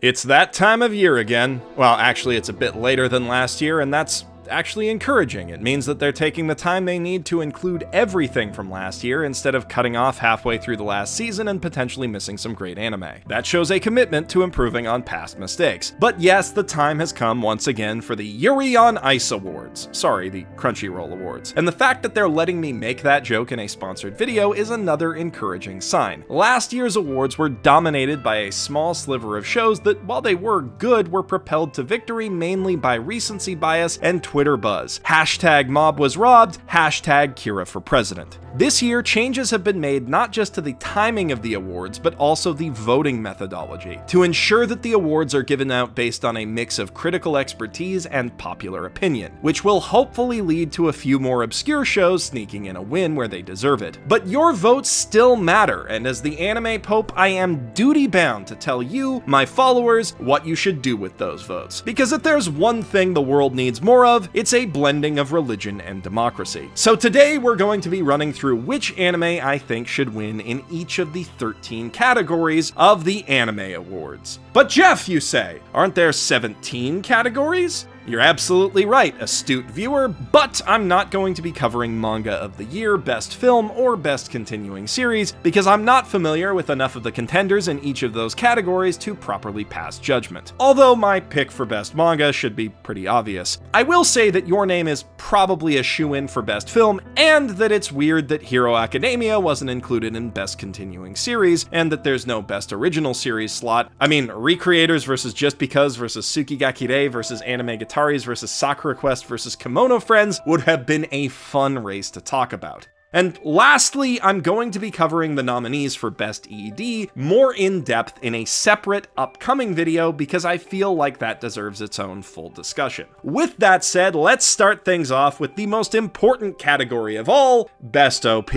It's that time of year again. Well, actually, it's a bit later than last year, and that's actually encouraging. It means that they're taking the time they need to include everything from last year instead of cutting off halfway through the last season and potentially missing some great anime. That shows a commitment to improving on past mistakes. But yes, the time has come once again for the Yuri on Ice Awards. Sorry, the Crunchyroll Awards. And the fact that they're letting me make that joke in a sponsored video is another encouraging sign. Last year's awards were dominated by a small sliver of shows that, while they were good, were propelled to victory mainly by recency bias and Twitter buzz. Hashtag mob was robbed, hashtag Kira for president. This year, changes have been made not just to the timing of the awards, but also the voting methodology, to ensure that the awards are given out based on a mix of critical expertise and popular opinion, which will hopefully lead to a few more obscure shows sneaking in a win where they deserve it. But your votes still matter, and as the anime pope, I am duty-bound to tell you, my followers, what you should do with those votes. Because if there's one thing the world needs more of, it's a blending of religion and democracy. So today we're going to be running through which anime I think should win in each of the 13 categories of the Anime Awards. But Geoff, you say, aren't there 17 categories? You're absolutely right, astute viewer, but I'm not going to be covering Manga of the Year, Best Film, or Best Continuing Series, because I'm not familiar with enough of the contenders in each of those categories to properly pass judgment. Although my pick for Best Manga should be pretty obvious. I will say that Your Name is probably a shoo-in for Best Film, and that it's weird that Hero Academia wasn't included in Best Continuing Series, and that there's no Best Original Series slot. I mean, Recreators versus Just Because versus Tsukigakire versus Anime Gataris versus Sakura Quest versus Kimono Friends would have been a fun race to talk about. And lastly, I'm going to be covering the nominees for Best ED more in depth in a separate upcoming video because I feel like that deserves its own full discussion. With that said, let's start things off with the most important category of all, Best OP.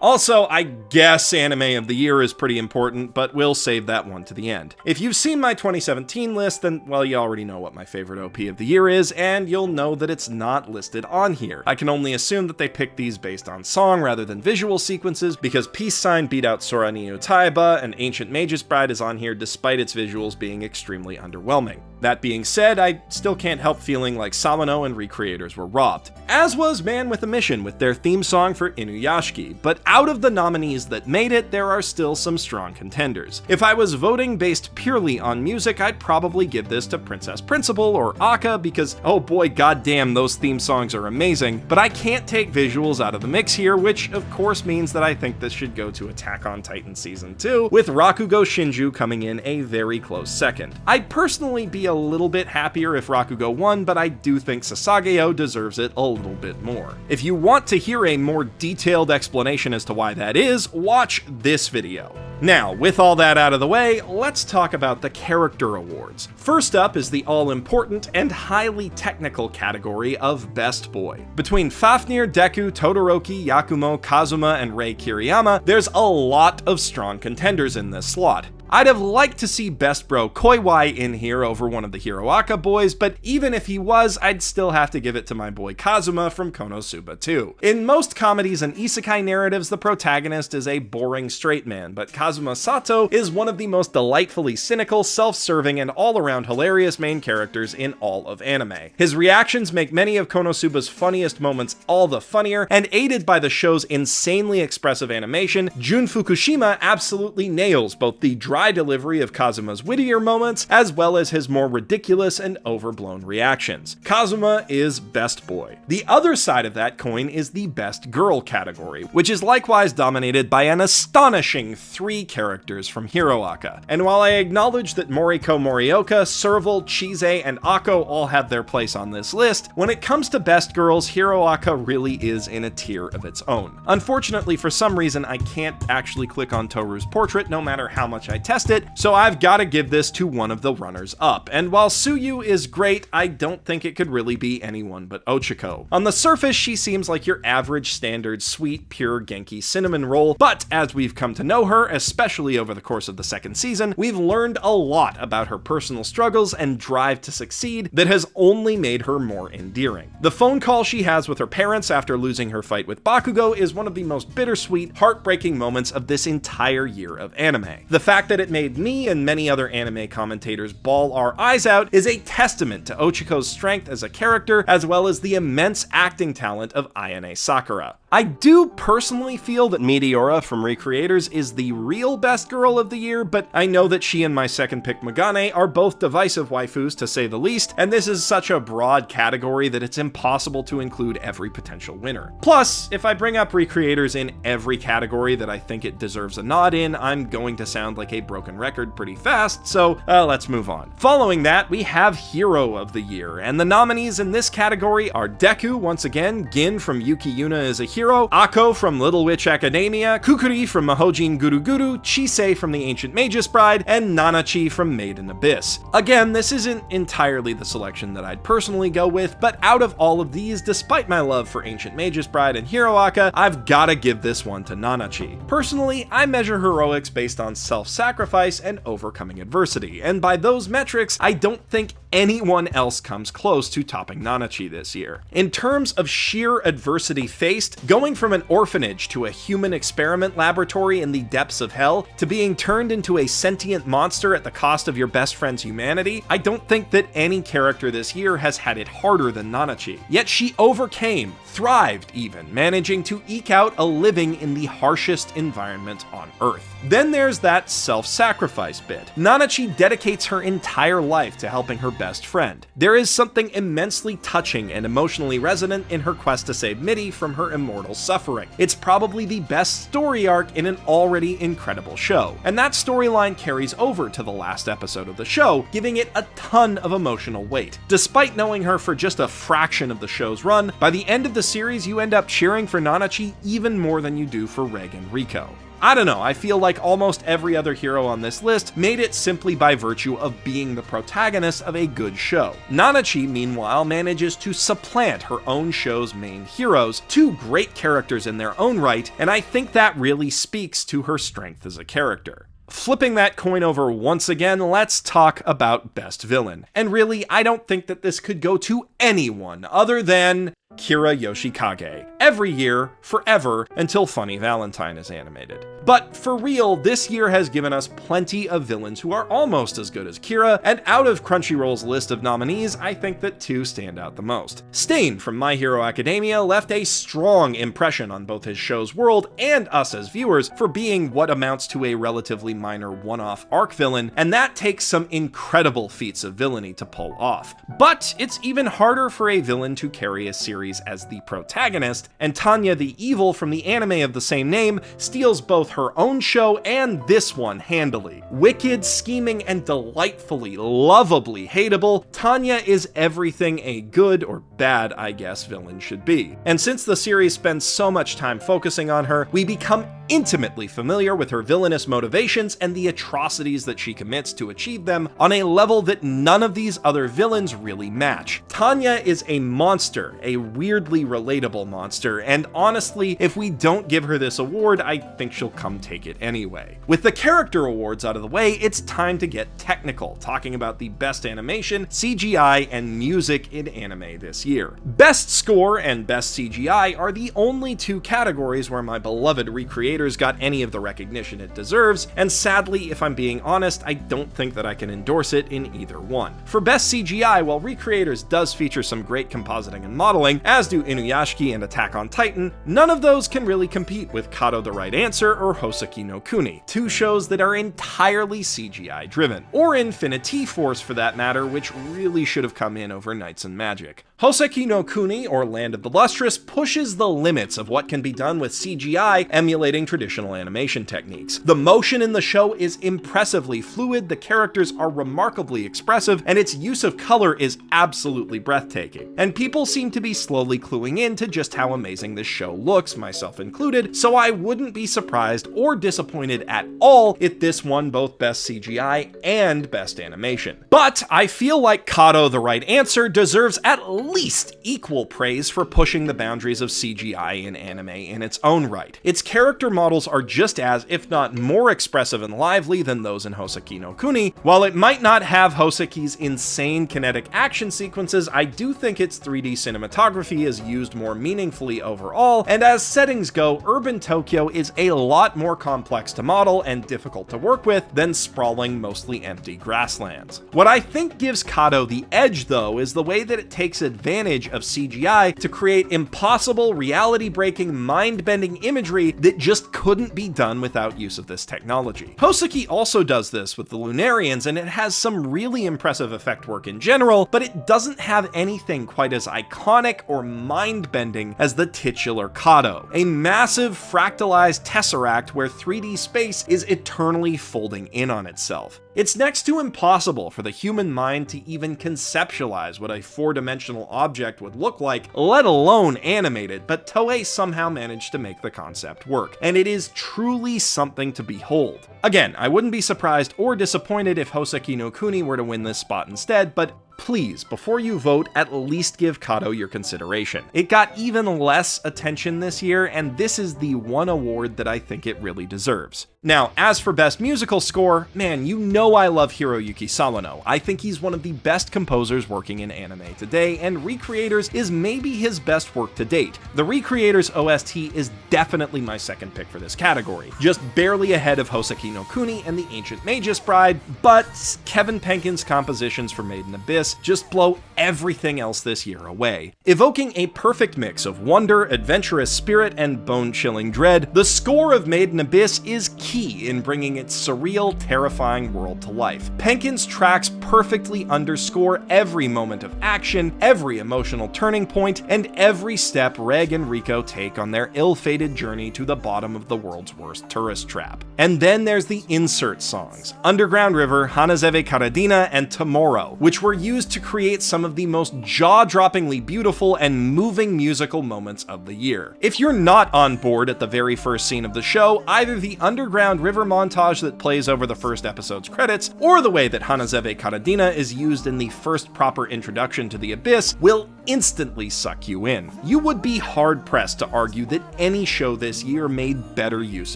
Also, I guess Anime of the Year is pretty important, but we'll save that one to the end. If you've seen my 2017 list, then, well, you already know what my favorite OP of the year is, and you'll know that it's not listed on here. I can only assume that they picked these based on song rather than visual sequences, because Peace Sign beat out Sora ni Utaiba, and Ancient Mage's Bride is on here despite its visuals being extremely underwhelming. That being said, I still can't help feeling like Samano and Recreators were robbed. As was Man with a Mission with their theme song for Inuyashiki, but out of the nominees that made it, there are still some strong contenders. If I was voting based purely on music, I'd probably give this to Princess Principal or Aka because, oh boy, goddamn, those theme songs are amazing, but I can't take visuals out of the mix here, which of course means that I think this should go to Attack on Titan Season 2, with Rakugo Shinju coming in a very close second. I'd personally be a little bit happier if Rakugo won, but I do think Sasageo deserves it a little bit more. If you want to hear a more detailed explanation as to why that is, watch this video. Now, with all that out of the way, let's talk about the character awards. First up is the all-important and highly technical category of Best Boy. Between Fafnir, Deku, Todoroki, Yakumo, Kazuma, and Rei Kiriyama, there's a lot of strong contenders in this slot. I'd have liked to see Best Bro Koiwai in here over one of the Hiroaka boys, but even if he was, I'd still have to give it to my boy Kazuma from Konosuba 2. In most comedies and isekai narratives, the protagonist is a boring straight man, but Kazuma Sato is one of the most delightfully cynical, self-serving, and all-around hilarious main characters in all of anime. His reactions make many of Konosuba's funniest moments all the funnier, and aided by the show's insanely expressive animation, Jun Fukushima absolutely nails both the dry delivery of Kazuma's wittier moments, as well as his more ridiculous and overblown reactions. Kazuma is Best Boy. The other side of that coin is the Best Girl category, which is likewise dominated by an astonishing 3 characters from Hiroaka. And while I acknowledge that Moriko Morioka, Serval, Chise, and Akko all have their place on this list, when it comes to Best Girls, Hiroaka really is in a tier of its own. Unfortunately, for some reason, I can't actually click on Toru's portrait no matter how much I test it, so I've got to give this to one of the runners-up. And while Tsuyu is great, I don't think it could really be anyone but Ochiko. On the surface, she seems like your average standard sweet, pure Genki cinnamon roll, but as we've come to know her, especially over the course of the second season, we've learned a lot about her personal struggles and drive to succeed that has only made her more endearing. The phone call she has with her parents after losing her fight with Bakugo is one of the most bittersweet, heartbreaking moments of this entire year of anime. The fact that that it made me and many other anime commentators bawl our eyes out is a testament to Ochiko's strength as a character, as well as the immense acting talent of Ayane Sakura. I do personally feel that Meteora from Recreators is the real best girl of the year, but I know that she and my second pick Megane are both divisive waifus to say the least, and this is such a broad category that it's impossible to include every potential winner. Plus, if I bring up Recreators in every category that I think it deserves a nod in, I'm going to sound like a broken record pretty fast, so let's move on. Following that, we have Hero of the Year, and the nominees in this category are Deku once again, Gin from Yuki Yuna is a Hero, Ako from Little Witch Academia, Kukuri from Mahojin Guru Guru, Chisei from The Ancient Magus Bride, and Nanachi from Made in Abyss. Again, this isn't entirely the selection that I'd personally go with, but out of all of these, despite my love for Ancient Magus Bride and Hiroaka, I've gotta give this one to Nanachi. Personally, I measure heroics based on self-sacrifice and overcoming adversity, and by those metrics, I don't think anyone else comes close to topping Nanachi this year. In terms of sheer adversity faced, going from an orphanage to a human experiment laboratory in the depths of hell, to being turned into a sentient monster at the cost of your best friend's humanity, I don't think that any character this year has had it harder than Nanachi. Yet she overcame, thrived even, managing to eke out a living in the harshest environment on Earth. Then there's that self-sacrifice bit. Nanachi dedicates her entire life to helping her best friend. There is something immensely touching and emotionally resonant in her quest to save Mitty from her immortal suffering. It's probably the best story arc in an already incredible show, and that storyline carries over to the last episode of the show, giving it a ton of emotional weight. Despite knowing her for just a fraction of the show's run, by the end of the series you end up cheering for Nanachi even more than you do for Reg and Rico. I don't know, I feel like almost every other hero on this list made it simply by virtue of being the protagonist of a good show. Nanachi, meanwhile, manages to supplant her own show's main heroes, two great characters in their own right, and I think that really speaks to her strength as a character. Flipping that coin over once again, let's talk about Best Villain. And really, I don't think that this could go to anyone other than Kira Yoshikage. Every year, forever, until Funny Valentine is animated. But for real, this year has given us plenty of villains who are almost as good as Kira, and out of Crunchyroll's list of nominees, I think that two stand out the most. Stain from My Hero Academia left a strong impression on both his show's world and us as viewers for being what amounts to a relatively minor one-off arc villain, and that takes some incredible feats of villainy to pull off. But it's even harder for a villain to carry a series as the protagonist, and Tanya the Evil from the anime of the same name steals both her own show and this one handily. Wicked, scheming, and delightfully, lovably hateable, Tanya is everything a good, or bad, I guess, villain should be. And since the series spends so much time focusing on her, we become intimately familiar with her villainous motivations and the atrocities that she commits to achieve them on a level that none of these other villains really match. Tanya is a monster, a weirdly relatable monster, and honestly, if we don't give her this award, I think she'll come take it anyway. With the character awards out of the way, it's time to get technical, talking about the best animation, CGI, and music in anime this year. Best score and best CGI are the only two categories where my beloved Recreators got any of the recognition it deserves, and sadly, if I'm being honest, I don't think that I can endorse it in either one. For best CGI, while Recreators does feature some great compositing and modeling, as do Inuyashiki and Attack on Titan, none of those can really compete with Kato the Right Answer or Hoseki no Kuni, two shows that are entirely CGI driven, or Infinity Force for that matter, which really should have come in over Knights and Magic. Hoseki no Kuni, or Land of the Lustrous, pushes the limits of what can be done with CGI emulating traditional animation techniques. The motion in the show is impressively fluid, the characters are remarkably expressive, and its use of color is absolutely breathtaking. And people seem to be slowly cluing in to just how amazing this show looks, myself included, so I wouldn't be surprised or disappointed at all if this won both Best CGI and Best Animation. But I feel like Kato the Right Answer deserves at least equal praise for pushing the boundaries of CGI in anime in its own right. Its character models are just as, if not more expressive and lively than those in Hoseki no Kuni. While it might not have Hoseki's insane kinetic action sequences, I do think its 3D cinematography is used more meaningfully overall, and as settings go, urban Tokyo is a lot more complex to model and difficult to work with than sprawling, mostly empty grasslands. What I think gives Kato the edge, though, is the way that it takes advantage of CGI to create impossible, reality-breaking, mind-bending imagery that just couldn't be done without use of this technology. Hoseki also does this with the Lunarians, and it has some really impressive effect work in general, but it doesn't have anything quite as iconic or mind-bending as the titular Kato, a massive fractalized tesseract where 3D space is eternally folding in on itself. It's next to impossible for the human mind to even conceptualize what a four-dimensional object would look like, let alone animate it, but Toei somehow managed to make the concept work, and it is truly something to behold. Again, I wouldn't be surprised or disappointed if Hoseki no Kuni were to win this spot instead, but please, before you vote, at least give Kato your consideration. It got even less attention this year, and this is the one award that I think it really deserves. Now, as for Best Musical Score, man, you know I love Hiroyuki Sawano. I think he's one of the best composers working in anime today, and Recreators is maybe his best work to date. The Recreators OST is definitely my second pick for this category, just barely ahead of Hoseki no Kuni and the Ancient Magus Bride, but Kevin Penkin's compositions for Made in Abyss just blow everything else this year away. Evoking a perfect mix of wonder, adventurous spirit, and bone-chilling dread, the score of Made in Abyss is key in bringing its surreal, terrifying world to life. Penkin's tracks perfectly underscore every moment of action, every emotional turning point, and every step Reg and Rico take on their ill-fated journey to the bottom of the world's worst tourist trap. And then there's the insert songs, Underground River, Hanazeve Karadina, and Tomorrow, which were used to create some of the most jaw-droppingly beautiful and moving musical moments of the year. If you're not on board at the very first scene of the show, either the Underground River montage that plays over the first episode's credits, or the way that Hanazeve Karadina is used in the first proper introduction to the Abyss, will instantly suck you in. You would be hard-pressed to argue that any show this year made better use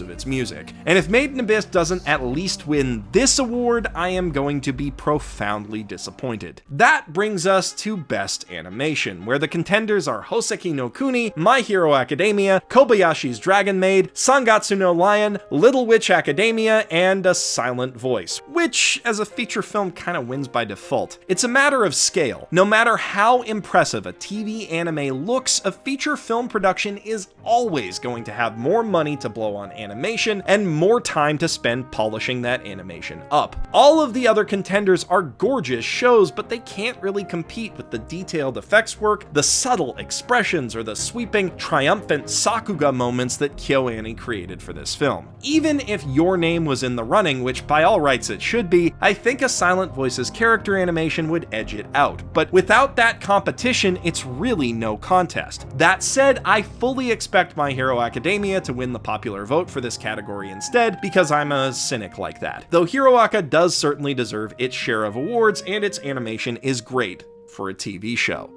of its music. And if Made in Abyss doesn't at least win this award, I am going to be profoundly disappointed. That brings us to Best Animation, where the contenders are Hoseki no Kuni, My Hero Academia, Kobayashi's Dragon Maid, Sangatsu no Lion, Little Witch Academia, and A Silent Voice, which, as a feature film, kind of wins by default. It's a matter of scale. No matter how impressive a TV anime looks, a feature film production is always going to have more money to blow on animation and more time to spend polishing that animation up. All of the other contenders are gorgeous shows, but they can't really compete with the detailed effects work, the subtle expressions, or the sweeping, triumphant Sakuga moments that KyoAni created for this film. Even if Your Name was in the running, which by all rights it should be, I think A Silent Voice's character animation would edge it out. But without that competition, it's really no contest. That said, I fully expect My Hero Academia to win the popular vote for this category instead, because I'm a cynic like that. Though Hiroaka does certainly deserve its share of awards, and its animation is great for a TV show.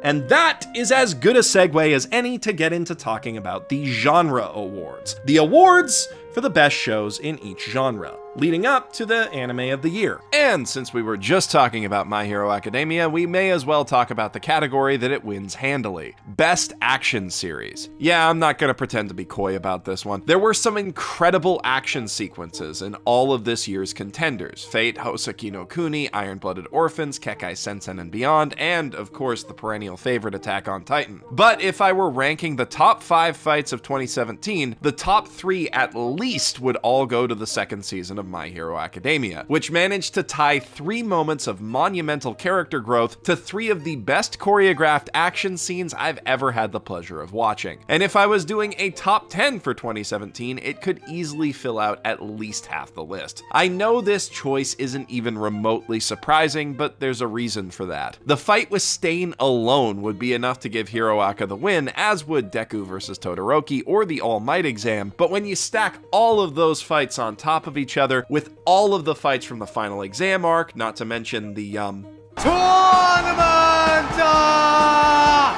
And that is as good a segue as any to get into talking about the genre awards. The awards for the best shows in each genre, leading up to the anime of the year. And since we were just talking about My Hero Academia, we may as well talk about the category that it wins handily: Best Action Series. Yeah, I'm not gonna pretend to be coy about this one. There were some incredible action sequences in all of this year's contenders: Fate, Hoseki no Kuni, Iron-Blooded Orphans, Kekai Sensen and Beyond, and of course the perennial favorite Attack on Titan. But if I were ranking the top 5 fights of 2017, the top 3 at least would all go to the second season of My Hero Academia, which managed to tie 3 moments of monumental character growth to 3 of the best choreographed action scenes I've ever had the pleasure of watching. And if I was doing a top 10 for 2017, it could easily fill out at least half the list. I know this choice isn't even remotely surprising, but there's a reason for that. The fight with Stain alone would be enough to give Hiroaka the win, as would Deku vs Todoroki or the All Might exam, but when you stack all of those fights on top of each other, with all of the fights from the final exam arc, not to mention the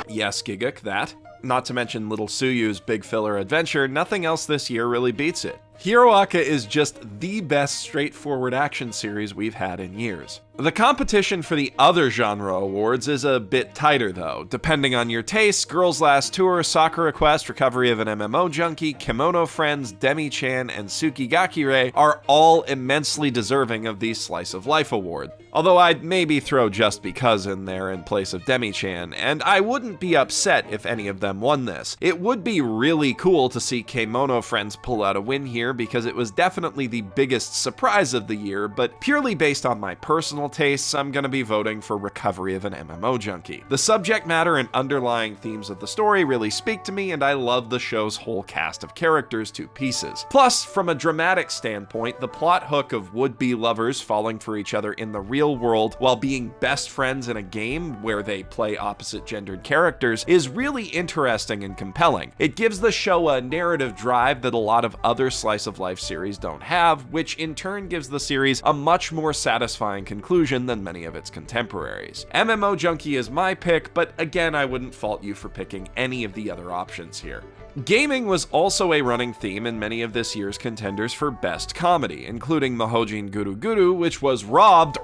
Yes, Giguk, that. Not to mention Little Suyu's big filler adventure, nothing else this year really beats it. Hero Aka is just the best straightforward action series we've had in years. The competition for the other genre awards is a bit tighter though. Depending on your tastes, Girls Last Tour, Sakura Quest, Recovery of an MMO Junkie, Kimono Friends, Demi-chan, and Tsukigakure are all immensely deserving of the Slice of Life award. Although I'd maybe throw Just Because in there in place of Demi-chan, and I wouldn't be upset if any of them won this. It would be really cool to see Kimono Friends pull out a win here because it was definitely the biggest surprise of the year, but purely based on my personal tastes, I'm gonna be voting for Recovery of an MMO Junkie. The subject matter and underlying themes of the story really speak to me, and I love the show's whole cast of characters to pieces. Plus, from a dramatic standpoint, the plot hook of would-be lovers falling for each other in the real world while being best friends in a game where they play opposite-gendered characters is really interesting and compelling. It gives the show a narrative drive that a lot of other slice of life series don't have, which in turn gives the series a much more satisfying conclusion than many of its contemporaries. MMO Junkie is my pick, but again, I wouldn't fault you for picking any of the other options here. Gaming was also a running theme in many of this year's contenders for Best Comedy, including Mahojin Guru Guru, which was robbed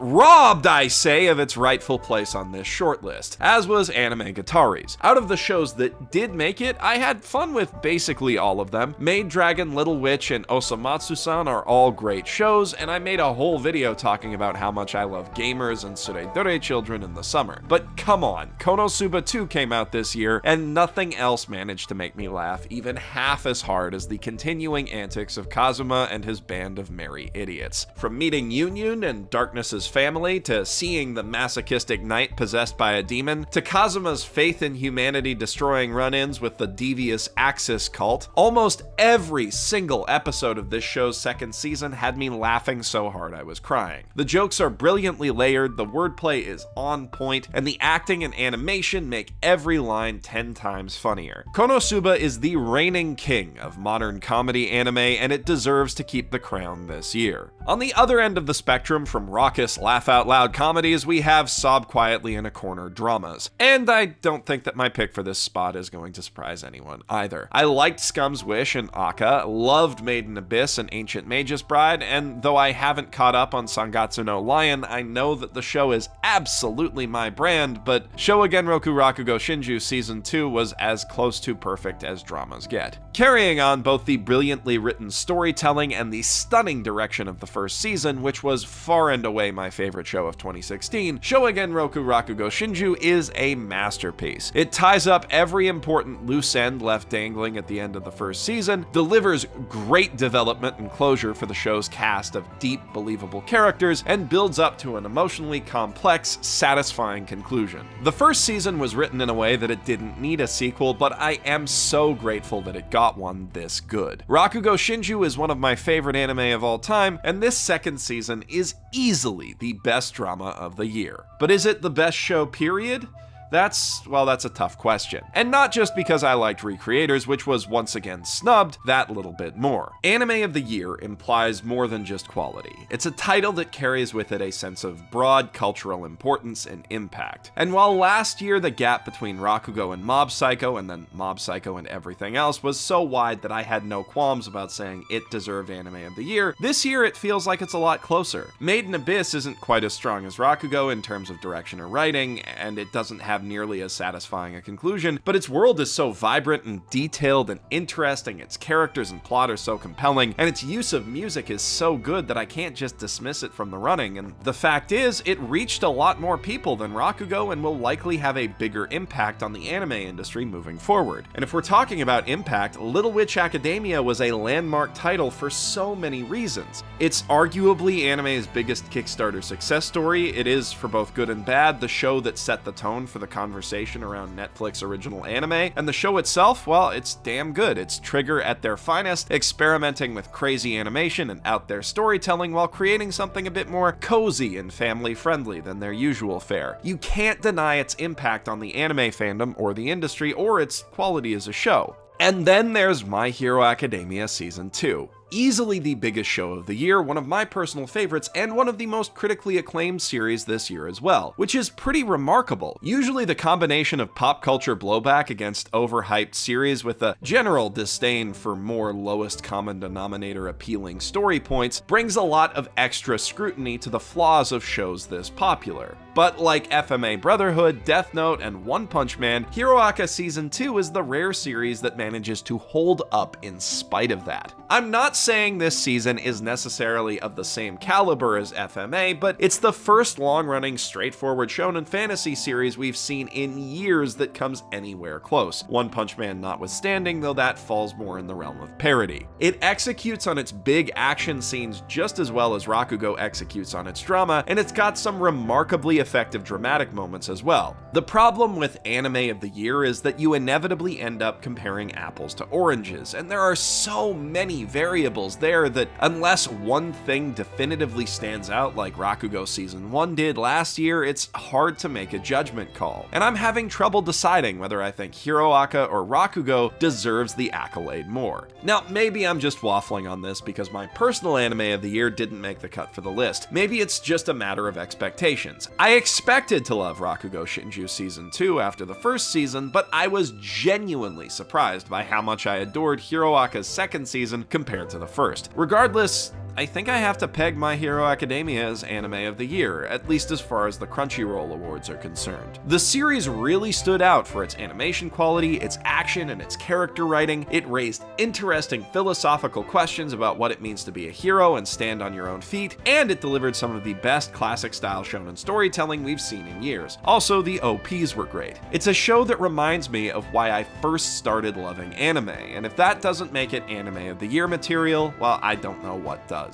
I say, of its rightful place on this shortlist, as was Anime Gataris. Out of the shows that did make it, I had fun with basically all of them. Maid Dragon, Little Witch, and Osamatsu-san are all great shows, and I made a whole video talking about how much I love gamers and Suredore children in the summer. But come on, Konosuba 2 came out this year, and nothing else managed to make me laugh even half as hard as the continuing antics of Kazuma and his band of merry idiots. From meeting Yunyun and Darkness's family, to seeing the masochistic knight possessed by a demon, to Kazuma's faith in humanity destroying run-ins with the devious Axis cult, almost every single episode of this show's second season had me laughing so hard I was crying. The jokes are brilliantly layered, the wordplay is on point, and the acting and animation make every line 10 times funnier. Konosuba is the reigning king of modern comedy anime, and it deserves to keep the crown this year. On the other end of the spectrum from raucous, laugh-out-loud comedies, we have sob quietly in a corner dramas. And I don't think that my pick for this spot is going to surprise anyone either. I liked Scum's Wish and Aka, loved Maiden Abyss and Ancient Mage's Bride, and though I haven't caught up on Sangatsu no Lion, I know that the show is absolutely my brand, but Shougen Roku Rakugo Shinju Season 2 was as close to perfect as dramas get. Carrying on both the brilliantly written storytelling and the stunning direction of the first season, which was far and away my favorite show of 2016, Shougen Roku Rakugo Shinju is a masterpiece. It ties up every important loose end left dangling at the end of the first season, delivers great development and closure for the show's cast of deep, believable characters, and builds up to an emotionally complex, satisfying conclusion. The first season was written in a way that it didn't need a sequel, but I am so grateful that it got one this good. Rakugo Shinju is one of my favorite anime of all time, and this second season is easily the best drama of the year. But is it the best show, period? That's a tough question. And not just because I liked Recreators, which was once again snubbed that little bit more. Anime of the Year implies more than just quality. It's a title that carries with it a sense of broad cultural importance and impact. And while last year the gap between Rakugo and Mob Psycho, and then Mob Psycho and everything else, was so wide that I had no qualms about saying it deserved Anime of the Year, this year it feels like it's a lot closer. Maiden Abyss isn't quite as strong as Rakugo in terms of direction or writing, and it doesn't have nearly as satisfying a conclusion, but its world is so vibrant and detailed and interesting, its characters and plot are so compelling, and its use of music is so good that I can't just dismiss it from the running. And the fact is, it reached a lot more people than Rakugo and will likely have a bigger impact on the anime industry moving forward. And if we're talking about impact, Little Witch Academia was a landmark title for so many reasons. It's arguably anime's biggest Kickstarter success story. It is, for both good and bad, the show that set the tone for the conversation around Netflix original anime, and the show itself, well, it's damn good. It's Trigger at their finest, experimenting with crazy animation and out there storytelling while creating something a bit more cozy and family friendly than their usual fare. You can't deny its impact on the anime fandom or the industry or its quality as a show. And then there's My Hero Academia Season 2. Easily the biggest show of the year, one of my personal favorites, and one of the most critically acclaimed series this year as well, which is pretty remarkable. Usually the combination of pop culture blowback against overhyped series with a general disdain for more lowest common denominator appealing story points brings a lot of extra scrutiny to the flaws of shows this popular. But like FMA Brotherhood, Death Note, and One Punch Man, Hero Aka Season 2 is the rare series that manages to hold up in spite of that. I'm not saying this season is necessarily of the same caliber as FMA, but it's the first long-running, straightforward shonen fantasy series we've seen in years that comes anywhere close. One Punch Man notwithstanding, though that falls more in the realm of parody. It executes on its big action scenes just as well as Rakugo executes on its drama, and it's got some remarkably effective dramatic moments as well. The problem with anime of the year is that you inevitably end up comparing apples to oranges, and there are so many variables there that unless one thing definitively stands out like Rakugo Season 1 did last year, it's hard to make a judgment call. And I'm having trouble deciding whether I think Hero Aka or Rakugo deserves the accolade more. Now, maybe I'm just waffling on this because my personal anime of the year didn't make the cut for the list. Maybe it's just a matter of expectations. I expected to love Rakugo Shinju Season 2 after the first season, but I was genuinely surprised by how much I adored Hero Aka's second season compared to the first. Regardless, I think I have to peg My Hero Academia as anime of the year, at least as far as the Crunchyroll awards are concerned. The series really stood out for its animation quality, its action, and its character writing. It raised interesting philosophical questions about what it means to be a hero and stand on your own feet, and it delivered some of the best classic-style shonen storytelling we've seen in years. Also, the OPs were great. It's a show that reminds me of why I first started loving anime, and if that doesn't make it anime of the year material, well, I don't know what does.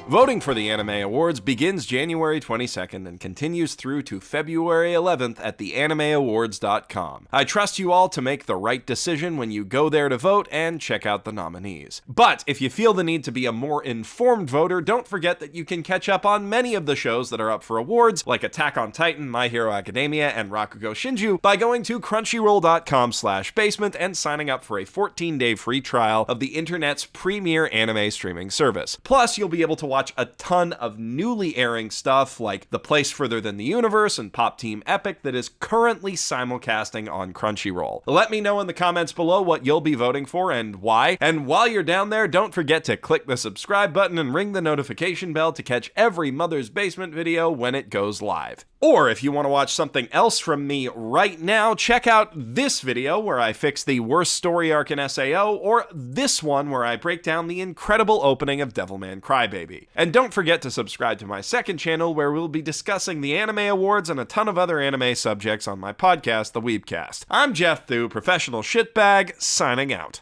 Voting for the Anime Awards begins January 22nd and continues through to February 11th at theanimeawards.com. I trust you all to make the right decision when you go there to vote and check out the nominees. But if you feel the need to be a more informed voter, don't forget that you can catch up on many of the shows that are up for awards, like Attack on Titan, My Hero Academia, and Rakugo Shinju, by going to crunchyroll.com/basement and signing up for a 14-day free trial of the internet's premier anime streaming service. Plus, you'll be able to watch a ton of newly airing stuff like The Place Further Than the Universe and Pop Team Epic that is currently simulcasting on Crunchyroll. Let me know in the comments below what you'll be voting for and why. And while you're down there, don't forget to click the subscribe button and ring the notification bell to catch every Mother's Basement video when it goes live. Or if you want to watch something else from me right now, check out this video where I fix the worst story arc in SAO, or this one where I break down the incredible opening of Devilman Crybaby. And don't forget to subscribe to my second channel where we'll be discussing the Anime Awards and a ton of other anime subjects on my podcast, The Weebcast. I'm Geoff Thew, professional shitbag, signing out.